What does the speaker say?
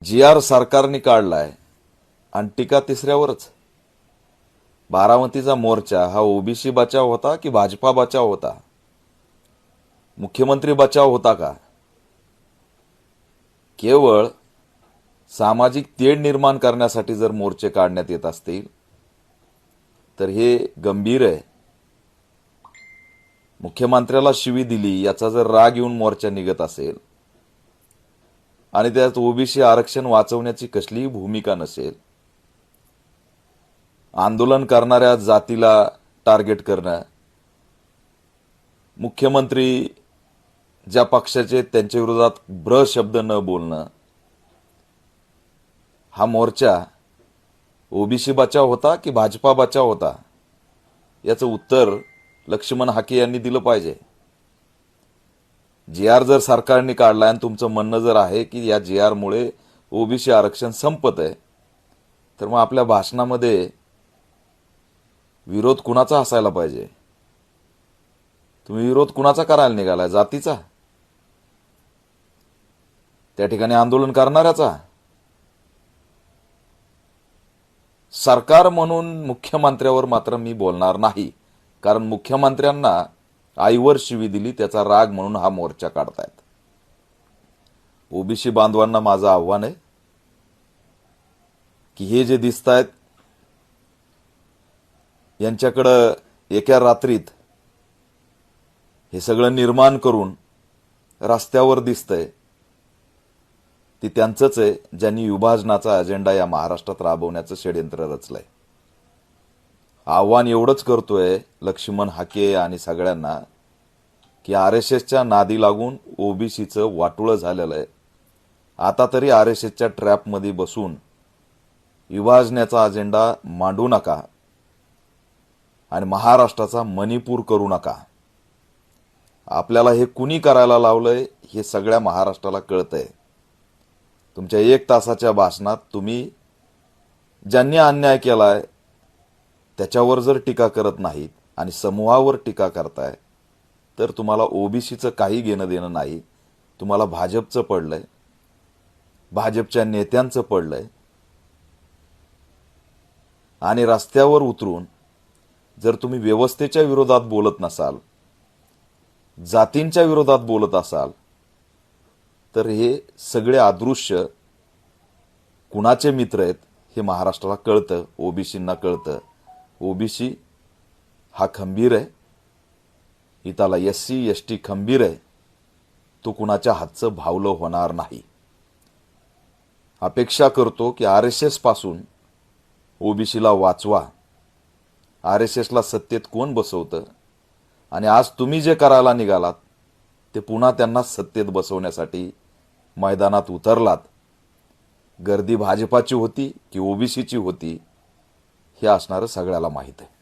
G.R.. सरकारने काढलाय आणि टीका तिसऱ्यावरच। बारामतीचा मोर्चा हा ओबीसी बचाव होता की भाजपा बचाव होता? मुख्यमंत्री बचाव होता का? केवळ सामाजिक तेढ निर्माण करण्यासाठी जर मोर्चे काढण्यात येत असतील तर हे गंभीर आहे। मुख्यमंत्र्याला शिवी दिली याचा जर राग येऊन मोर्चा निघत असेल आणि त्यात ओबीसी आरक्षण वाचवण्याची कसलीही भूमिका नसेल, आंदोलन करणाऱ्या जातीला टार्गेट करणं, मुख्यमंत्री ज्या पक्षाचे त्यांच्या विरोधात ब्र शब्द न बोलणं, हा मोर्चा ओबीसी बचाव होता की भाजपा बचाव होता? याचं उत्तर लक्ष्मण हाके यांनी दिलं पाहिजे। जी.आर. जर सरकारने काढला आणि तुमचं म्हणणं जर आहे की या जी.आर. मुळे ओबीसी आरक्षण संपत आहे, तर मग आपल्या भाषणामध्ये विरोध कुणाचा असायला पाहिजे? तुम्ही विरोध कुणाचा करायला निघालाय? जातीचा? त्या ठिकाणी आंदोलन करणाऱ्याचा? सरकार म्हणून मुख्यमंत्र्यावर मात्र मी बोलणार नाही, कारण मुख्यमंत्र्यांना आईवर शिवी दिली त्याचा राग म्हणून हा मोर्चा काढतायत। ओबीसी बांधवांना माझं आव्हान आहे की हे जे दिसतायत यांच्याकडं एका रात्रीत हे सगळं निर्माण करून रस्त्यावर दिसतंय ती त्यांचंच आहे ज्यांनी विभाजनाचा अजेंडा या महाराष्ट्रात राबवण्याचं षड्यंत्र रचलंय। आव्हान एवढंच करतोय लक्ष्मण हाके आणि सगळ्यांना की आरएसएसच्या नादी लागून ओबीसीचं वाटुळं झालेलं आहे। आता तरी आरएसएसच्या ट्रॅपमध्ये बसून विभाजनाचा अजेंडा मांडू नका आणि महाराष्ट्राचा मणिपूर करू नका। आपल्याला हे कुणी करायला लावलंय हे सगळ्या महाराष्ट्राला कळतंय। तुमच्या 1 तासाच्या भाषणात तुम्ही ज्यांनी अन्याय केलाय त्याच्यावर जर टीका करत नाहीत आणि समूहावर टीका करताय तर तुम्हाला ओबीसीचं काही घेणं देणं नाही। तुम्हाला भाजपचं पडलंय, भाजपच्या नेत्यांचं पडलंय आणि रस्त्यावर उतरून जर तुम्ही व्यवस्थेच्या विरोधात बोलत नसाल, जातींच्या विरोधात बोलत असाल, तर हे सगळे अदृश्य कुणाचे मित्र आहेत हे महाराष्ट्राला कळतं, ओबीसींना कळतं। ओबीसी हा खंबीर आहे, इथला एससी एसटी खंबीर आहे, तो कुणाच्या हातचं भावलं होणार नाही। अपेक्षा करतो की आरएसएस पासून ओबीसीला वाचवा। आरएसएसला सत्तेत कोण बसवतं आणि आज तुम्ही जे करायला निघालात ते पुन्हा त्यांना सत्तेत बसवण्यासाठी मैदानात उतरलात। गर्दी भाजपाची होती की ओबीसीची होती हे असणारं सगळ्याला माहीत आहे।